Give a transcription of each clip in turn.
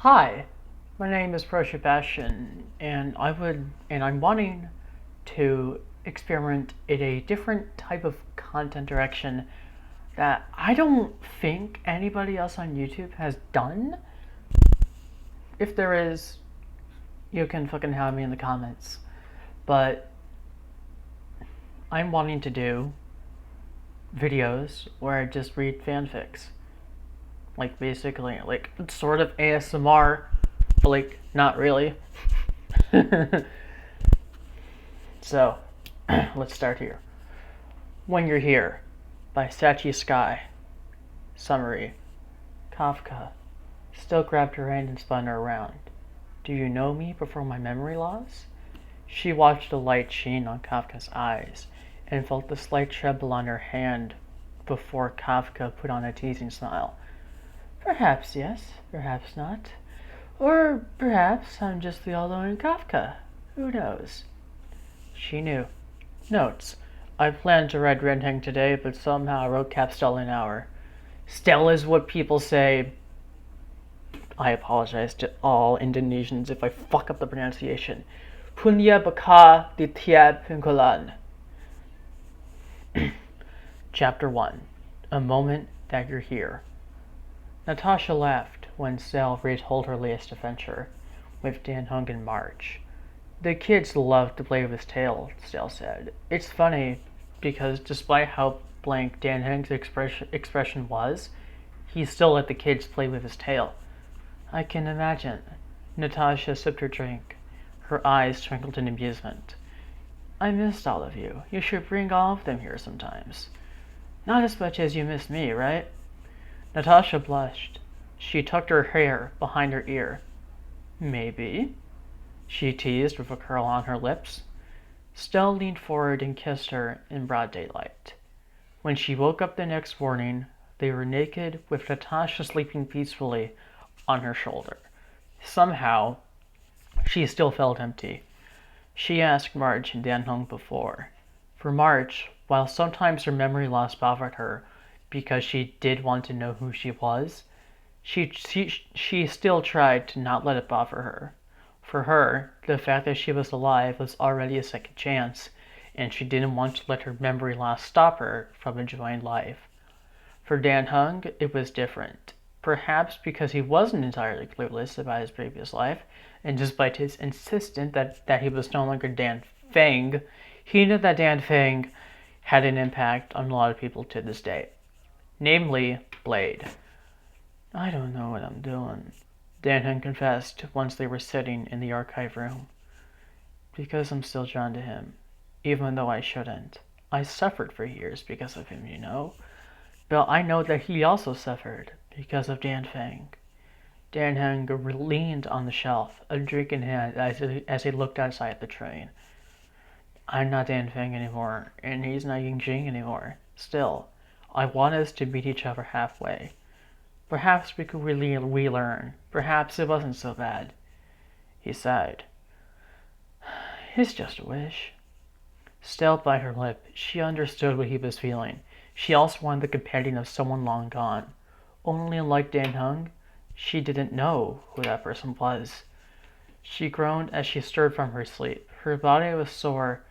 Hi, my name is Sebastian, and I'm wanting to experiment in a different type of content direction that I don't think anybody else on YouTube has done. If there is, you can fucking have me in the comments. But I'm wanting to do videos where I just read fanfics. Like basically, like sort of ASMR, but like not really. So, let's start here. When You're Here by SacheSky. Summary. Kafka still grabbed her hand and spun her around. Do you know me before my memory loss? She watched the light sheen on Kafka's eyes and felt the slight tremble on her hand before Kafka put on a teasing smile. Perhaps yes, perhaps not. Or perhaps I'm just the all-knowing Kafka. Who knows? She knew. Notes. I planned to write Renheng today, but somehow I wrote KafStel in an hour. Stel is what people say. I apologize to all Indonesians if I fuck up the pronunciation. Punya baka di tiap pingkolan. Chapter 1. A Moment That You're Here. Natasha laughed when Stel retold her latest adventure with Dan Hung in March. The kids love to play with his tail, Stel said. It's funny because despite how blank Dan Heng's expression was, he still let the kids play with his tail. I can imagine. Natasha sipped her drink. Her eyes twinkled in amusement. I missed all of you. You should bring all of them here sometimes. Not as much as you missed me, right? Natasha blushed. She tucked her hair behind her ear. Maybe, she teased with a curl on her lips. Stel leaned forward and kissed her in broad daylight. When she woke up the next morning, they were naked with Natasha sleeping peacefully on her shoulder. Somehow, she still felt empty. She asked March and Dan Hung before. For March, while sometimes her memory loss bothered her because she did want to know who she was, she still tried to not let it bother her. For her, the fact that she was alive was already a second chance, and she didn't want to let her memory loss stop her from enjoying life. For Dan Hung, it was different. Perhaps because he wasn't entirely clueless about his previous life, and despite his insistence that he was no longer Dan Feng, he knew that Dan Feng had an impact on a lot of people to this day. Namely, Blade. I don't know what I'm doing, Dan Hung confessed once they were sitting in the archive room. Because I'm still drawn to him, even though I shouldn't. I suffered for years because of him, you know. But I know that he also suffered because of Dan Feng. Dan Heng leaned on the shelf, a drink in hand, as he looked outside the train. I'm not Dan Feng anymore, and he's not Ying Jing anymore. Still, I want us to meet each other halfway. Perhaps we could really relearn. Perhaps it wasn't so bad. He sighed. It's just a wish. Still by her lip, she understood what he was feeling. She also wanted the companion of someone long gone. Only like Dan Hung, she didn't know who that person was. She groaned as she stirred from her sleep. Her body was sore,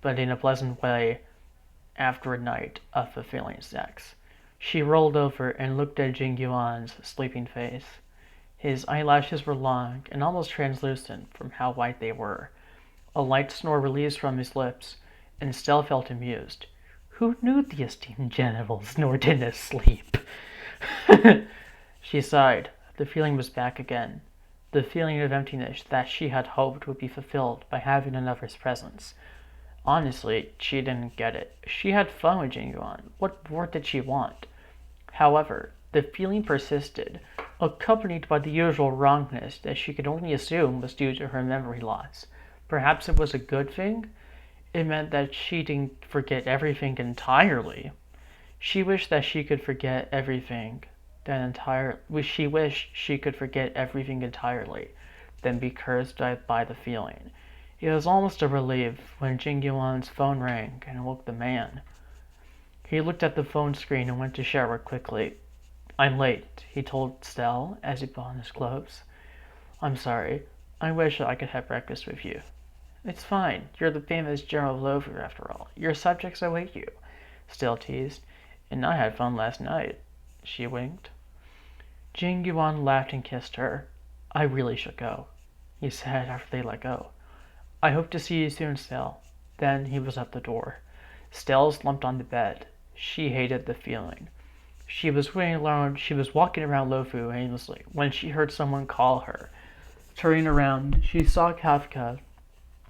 but in a pleasant way after a night of fulfilling sex. She rolled over and looked at Jing Yuan's sleeping face. His eyelashes were long and almost translucent from how white they were. A light snore released from his lips, and Stel felt amused. Who knew the esteemed general snored in his sleep? She sighed. The feeling was back again. The feeling of emptiness that she had hoped would be fulfilled by having another's presence. Honestly, she didn't get it. She had fun with Jing Yuan. What more did she want? However, the feeling persisted, accompanied by the usual wrongness that she could only assume was due to her memory loss. Perhaps it was a good thing? It meant that she didn't forget everything entirely. She wished that she could forget everything. She wished she could forget everything entirely, then be cursed by the feeling. It was almost a relief when Jing Yuan's phone rang and woke the man. He looked at the phone screen and went to shower quickly. I'm late, he told Stel as he put on his clothes. I'm sorry. I wish I could have breakfast with you. It's fine. You're the famous General Lover, after all. Your subjects await you. Still teased. And I had fun last night. She winked. Jing Yuan laughed and kissed her. I really should go, he said after they let go. I hope to see you soon, Stell. Then he was at the door. Stell slumped on the bed. She hated the feeling. She was walking around Lofu aimlessly when she heard someone call her. Turning around, she saw Kafka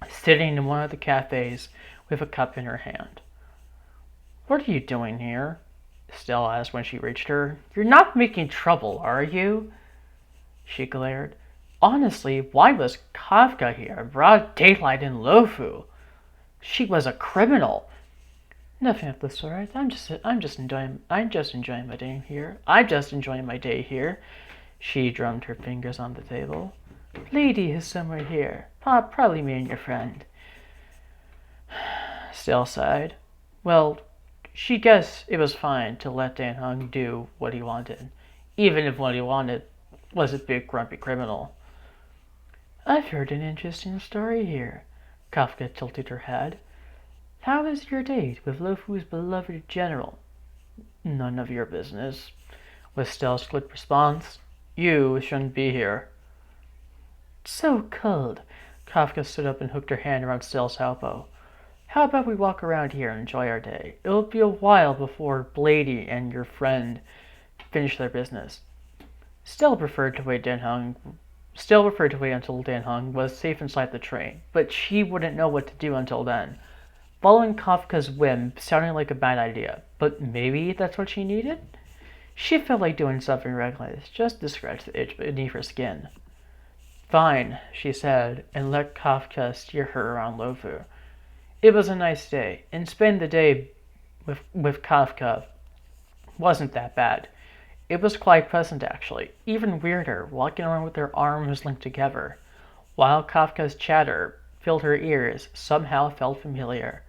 sitting in one of the cafes with a cup in her hand. What are you doing here? Stell asked when she reached her. You're not making trouble, are you? She glared. Honestly, why was Kafka here, broad daylight in Lofu? She was a criminal. Nothing of the sort. I'm just enjoying my day here. I'm just enjoying my day here. She drummed her fingers on the table. Lady is somewhere here. Probably me and your friend. Stell sighed. Well, she guessed it was fine to let Dan Hung do what he wanted, even if what he wanted was a big grumpy criminal. I've heard an interesting story here. Kafka tilted her head. How was your date with Lofu's beloved general? None of your business, was Stell's quick response. You shouldn't be here. So cold. Kafka stood up and hooked her hand around Stell's elbow. How about we walk around here and enjoy our day? It'll be a while before Blady and your friend finish their business. Stell preferred to wait until Dan Hung was safe inside the train, but she wouldn't know what to do until then. Following Kafka's whim sounded like a bad idea, but maybe that's what she needed? She felt like doing something reckless, just to scratch the itch beneath her skin. Fine, she said, and let Kafka steer her around Lofu. It was a nice day, and spending the day with Kafka wasn't that bad. It was quite pleasant, actually, even weirder, walking around with their arms linked together, while Kafka's chatter filled her ears, somehow felt familiar.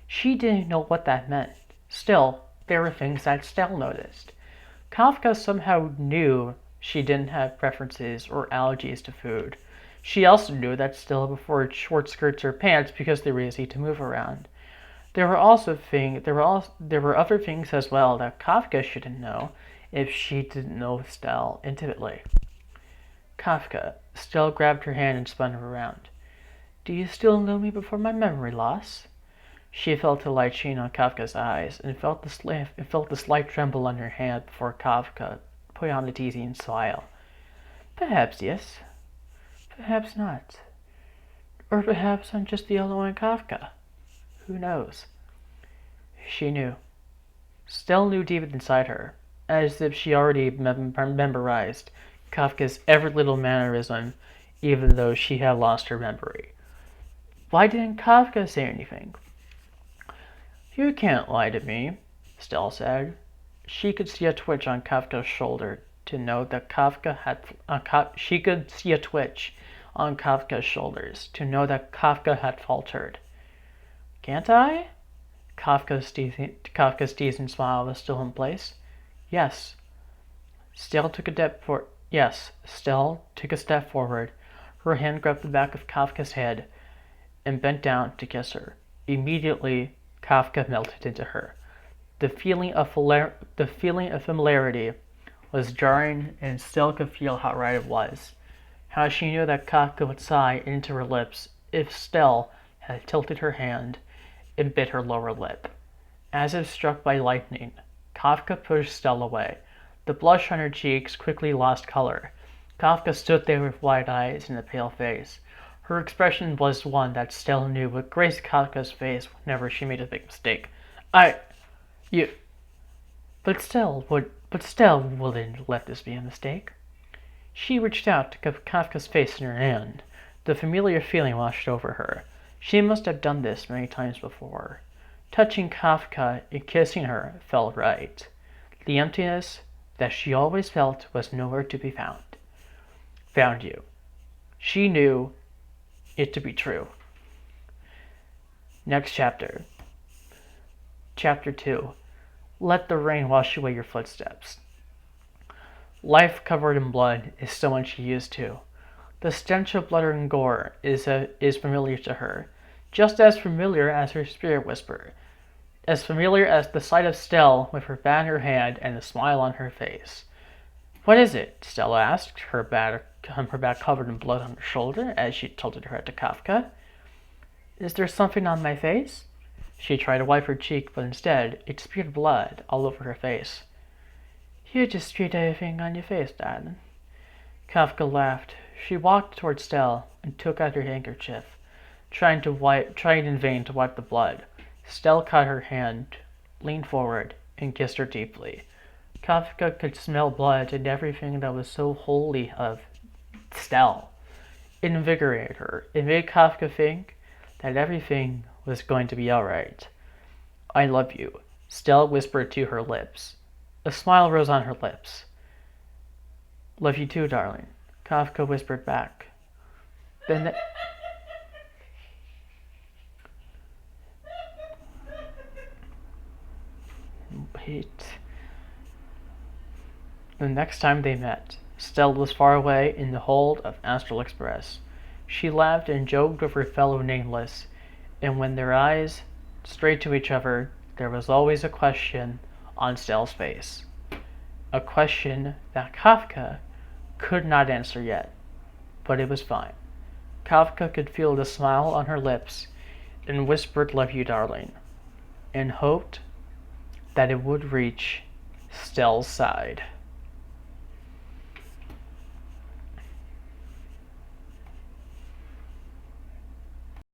She didn't know what that meant. Still, there were things that Stell noticed. Kafka somehow knew she didn't have preferences or allergies to food. She also knew that Stell preferred short skirts or pants because they were easy to move around. There were other things as well that Kafka shouldn't know if she didn't know Stell intimately. Kafka. Stell grabbed her hand and spun her around. Do you still know me before my memory loss? She felt a light sheen on Kafka's eyes and felt the slight tremble on her hand before Kafka put on a teasing smile. Perhaps yes. Perhaps not. Or perhaps I'm just the yellow-eyed Kafka. Who knows? She knew. Stell knew deep inside her, as if she already memorized Kafka's every little mannerism, even though she had lost her memory. Why didn't Kafka say anything? You can't lie to me, Stell said. She could see a twitch on Kafka's shoulder to know that Kafka had faltered. Can't I? Kafka's teasing smile was still in place. Yes. Stell took a step forward. Her hand grabbed the back of Kafka's head and bent down to kiss her. Immediately, Kafka melted into her. The feeling of familiarity was jarring, and Stell could feel how right it was. How she knew that Kafka would sigh into her lips if Stell had tilted her hand and bit her lower lip. As if struck by lightning, Kafka pushed Stell away. The blush on her cheeks quickly lost color. Kafka stood there with wide eyes and a pale face. Her expression was one that Stell knew would grace Kafka's face whenever she made a big mistake. But Stell wouldn't let this be a mistake. She reached out to Kafka's face in her hand. The familiar feeling washed over her. She must have done this many times before. Touching Kafka and kissing her felt right. The emptiness that she always felt was nowhere to be found. Found you. She knew it to be true. Next chapter. Chapter 2. Let the rain wash away your footsteps. Life covered in blood is so much she used to. The stench of blood and gore is familiar to her, just as familiar as her spirit whisper, as familiar as the sight of Stell with her bat in her hand and the smile on her face. "What is it?" Stella asked, her bat covered in blood on her shoulder as she tilted her head to Kafka. "Is there something on my face?" She tried to wipe her cheek, but instead it spewed blood all over her face. "You just spewed everything on your face, darling." Kafka laughed. She walked toward Stell and took out her handkerchief, trying in vain to wipe the blood. Stell caught her hand, leaned forward, and kissed her deeply. Kafka could smell blood and everything that was so wholly of Stell. It invigorated her. It made Kafka think that everything was going to be all right. "I love you," Stell whispered to her lips. A smile rose on her lips. "Love you too, darling," Kafka whispered back. The next time they met, Stell was far away in the hold of Astral Express. She laughed and joked with her fellow Nameless, and when their eyes strayed to each other, there was always a question on Stell's face. A question that Kafka could not answer yet, but it was fine. Kafka could feel the smile on her lips and whispered "Love you, darling," and hoped that it would reach Stell's side.